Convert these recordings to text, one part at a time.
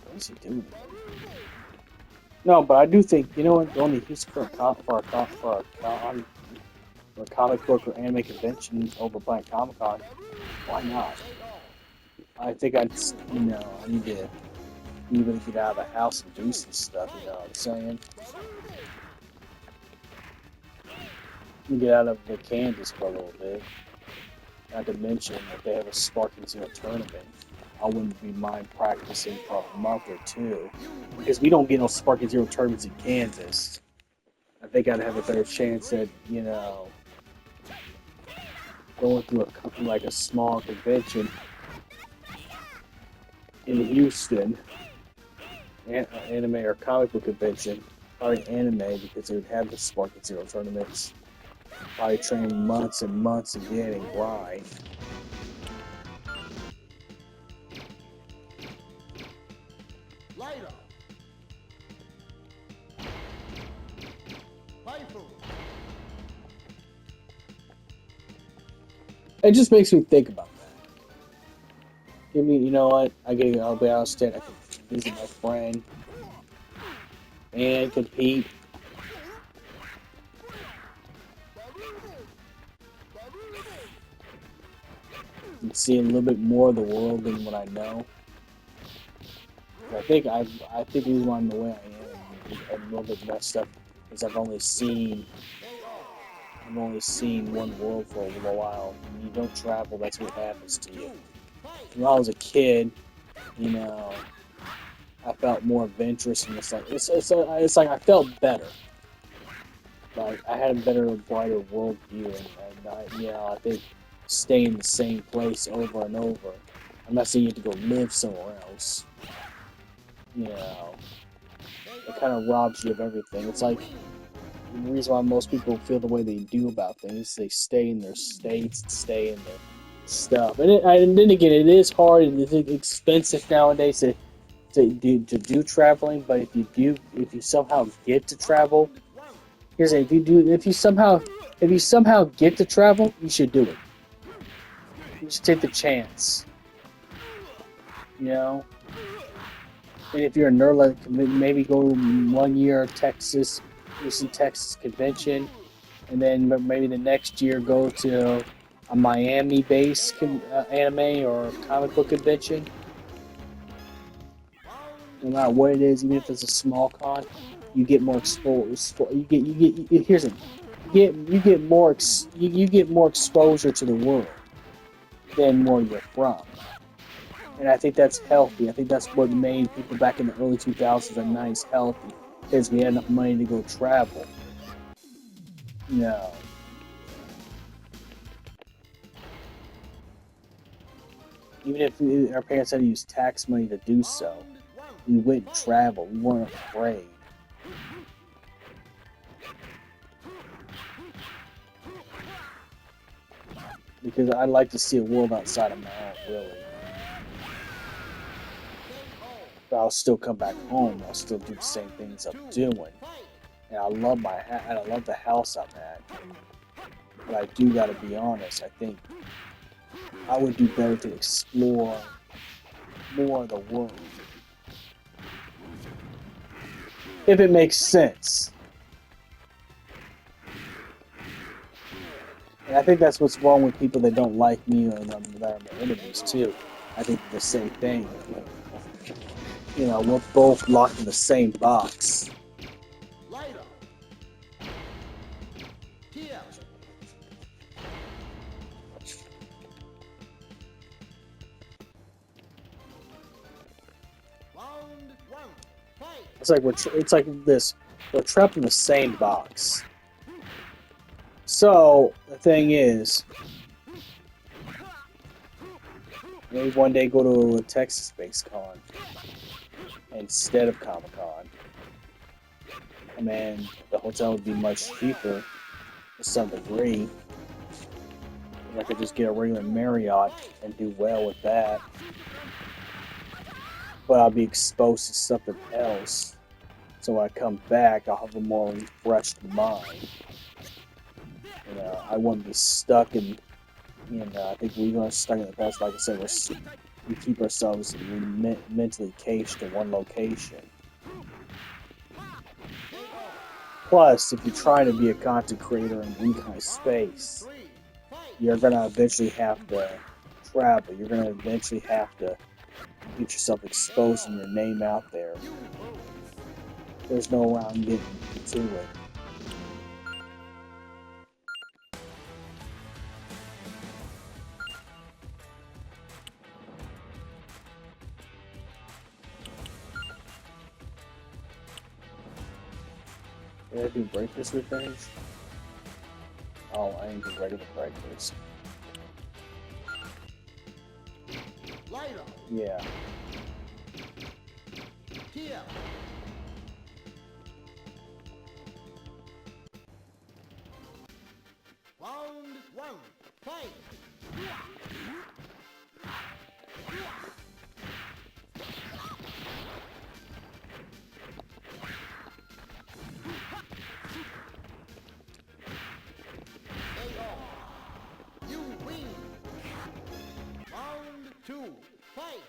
What is he doing? No, but I do think, you know what, going to Houston for a comic book or anime convention over playing Comic Con, why not? I think I need to even get out of the house and do some stuff, you know what I'm saying? Get out of the Kansas for a little bit. Not to mention that they have a Sparking Zero tournament. I wouldn't be mind practicing for a month or two. Because we don't get no Sparking Zero tournaments in Kansas. I think I'd have a better chance at, going through like a small convention in Houston, anime or comic book convention, probably anime because they would have the Sparking Zero tournaments. Probably train months and months again and grind. Later. It just makes me think about that. Give me, you know what? I'll be honest, I can visit my friend and compete. And see a little bit more of the world than what I know. I think the reason why I'm the way I am a little bit messed up is I've only seen one world for a little while. When you don't travel, that's what happens to you. When I was a kid, you know, I felt more adventurous, and it's like I felt better. Like I had a better, brighter world view, I think staying in the same place over and over. I'm not saying you have to go live somewhere else. You know, it kind of robs you of everything. It's like the reason why most people feel the way they do about things. They stay in their states and stay in their stuff. And then again, it is hard and it's expensive nowadays to do traveling. But if you somehow get to travel, here's it. If you somehow get to travel, you should do it. You should take the chance. You know. And if you're a nerd, like, maybe go 1 year Texas, do some Texas convention, and then maybe the next year go to a Miami-based anime or comic book convention. No matter what it is, even if it's a small con, you get more exposed. Here's it. You get more exposure to the world than where you're from. And I think that's healthy. I think that's what made people back in the early 2000s and 90s healthy, because we had enough money to go travel. No. Even if our parents had to use tax money to do so, we went and traveled. We weren't afraid. Because I'd like to see a world outside of my own, really. But I'll still come back home. I'll still do the same things I'm doing. And I love and I love the house I'm at. But I do gotta be honest. I think I would do better to explore more of the world. If it makes sense. And I think that's what's wrong with people that don't like me or that are my enemies too. I think the same thing. We're both locked in the same box. It's like this. We're trapped in the same box. So the thing is, maybe one day go to a Texas-based con instead of Comic Con. I mean, the hotel would be much cheaper to some degree. And I could just get a regular Marriott and do well with that. But I'll be exposed to something else. So when I come back, I'll have a more refreshed mind. I wouldn't be stuck in. I think we're stuck in the past. Like I said, we keep ourselves mentally caged to one location. Plus, if you're trying to be a content creator in any kind of space, you're going to eventually have to travel. You're going to eventually have to get yourself exposed and your name out there. There's no around getting to it. Did I do breakfast we finished? Oh, I didn't do regular breakfast. Yeah. Here. Round one, fight. You win. Round two, fight.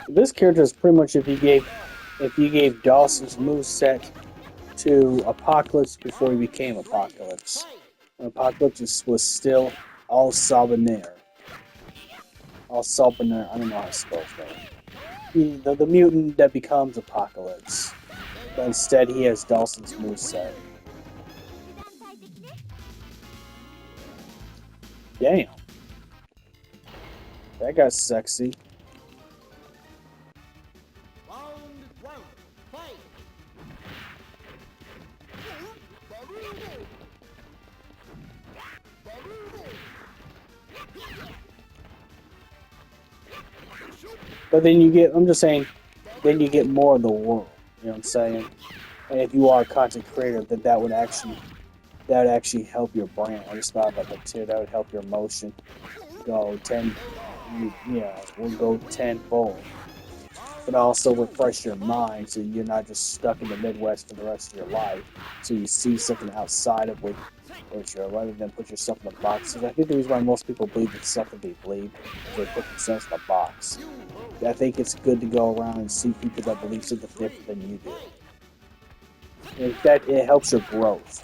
This character is pretty much if you gave Dawson's moveset to Apocalypse before he became Apocalypse. When Apocalypse was still all Salbonaire. All Salbonaire, I don't know how to spell his name. The mutant that becomes Apocalypse. But instead he has Dawson's moveset. Damn. That got sexy. But then you get, I'm just saying, then you get more of the world. You know what I'm saying? And if you are a content creator, that would actually help your brand. I just thought about that too. That would help your motion go 10, will go tenfold. But also refresh your mind so you're not just stuck in the Midwest for the rest of your life. So you see something outside of what you're, rather than put yourself in a box. Because I think the reason why most people believe the stuff that they believe is they put themselves in a box. I think it's good to go around and see people that believe something different than you do. In fact, it helps your growth.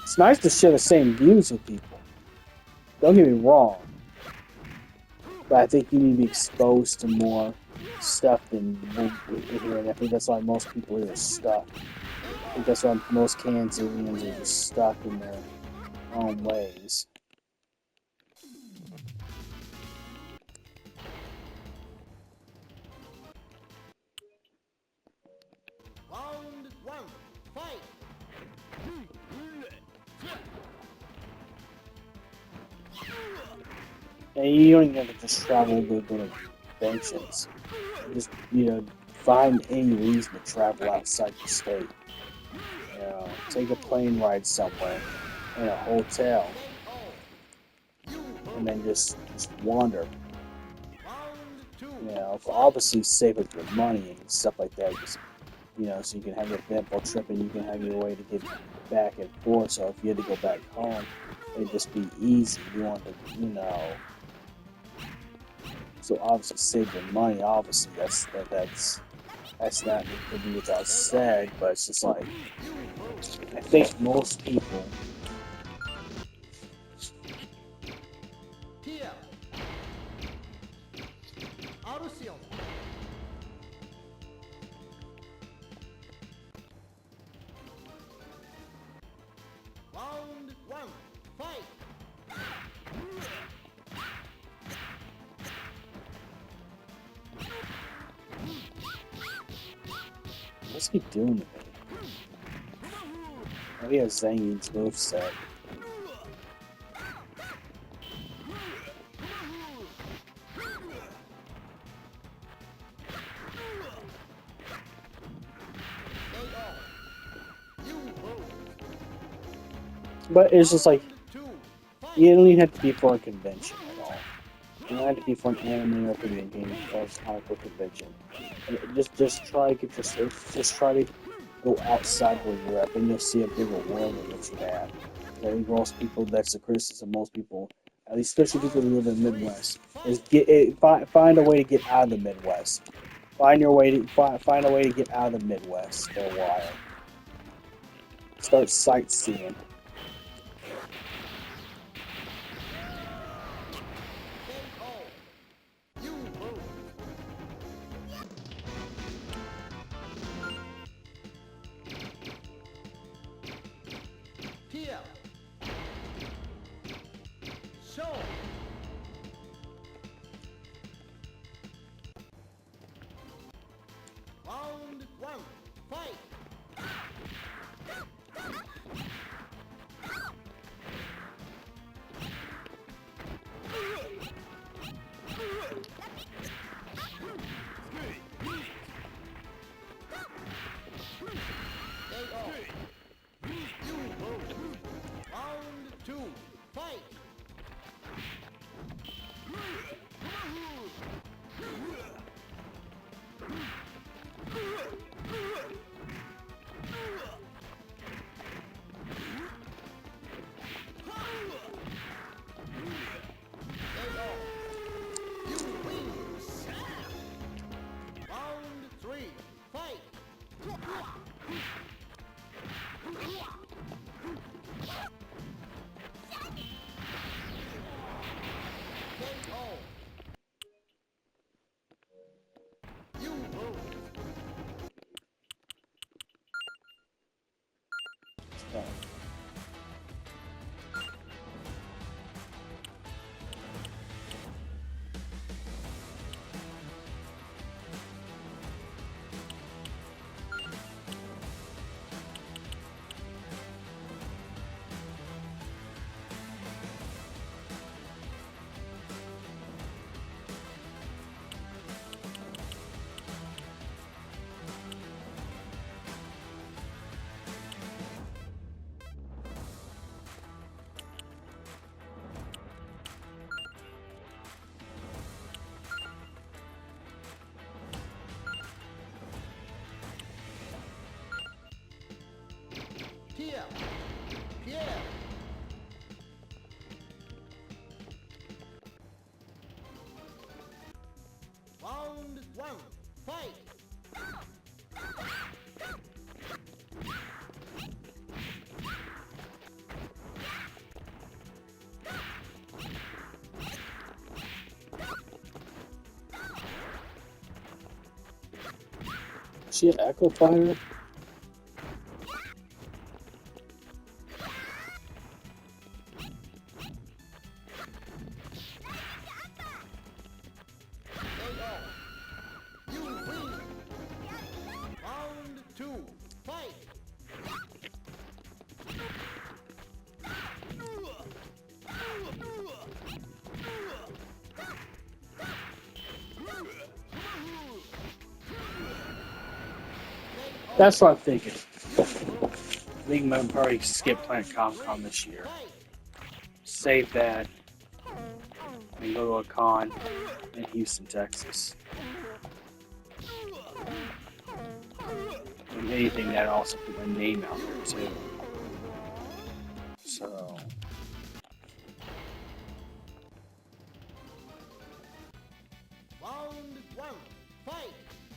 It's nice to share the same views with people. Don't get me wrong. But I think you need to be exposed to more stuff than you hear. And I think that's why most people here are stuck. I think that's why most Kansanians are just stuck in their own ways. Round one, fight. And you don't even have to just travel to go to conventions. Just, find any reason to travel outside the state. Take a plane ride somewhere, in a hotel, and then just wander. Obviously save up your money and stuff like that. Just, so you can have your eventful trip and you can have your way to get back and forth. So if you had to go back home, it'd just be easy. You want to, so obviously save your money. Obviously, that's not to be without said, but it's just like I think most people. Here. Arusion. Round one, fight. What's he doing to me? Oh, he has Zangief's moveset. But it's just like, Two. Fight. you don't even have to be for a convention at all. You don't have to be for an anime or video game or comic book convention. Just try to get your just try to go outside where you're at, and you'll see a bigger world than what you have. I think most people, that's the criticism. Most people, at least especially people who live in the Midwest, is find a way to get out of the Midwest. Find a way to get out of the Midwest for a while. Start sightseeing. KO. You lose. Here. Show. Round one. Fight. KO. You lose. Round two. Fight. KO. You lose. Round three. Fight. KO. You lose. So, Pierre. Pierre. Round one. Fight. is she an Echo Fighter? KO. You win. Round two. Fight. That's what I'm thinking. I think I'm probably skip Planet Comic-Con this year. Fight. Save that and go to a con in Houston, Texas. And anything that also put my name out there too. So Round one. Fight.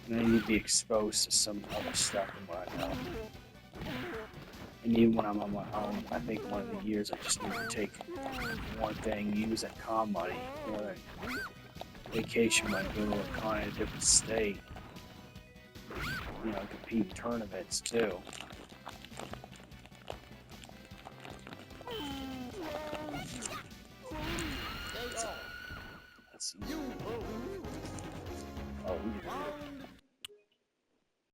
and I need to be exposed to some other stuff and what I know. And even when I'm on my own, I think one of the years I just need to take one thing, use that con money, or vacation money, go to a con in a different state. You know, compete in tournaments too.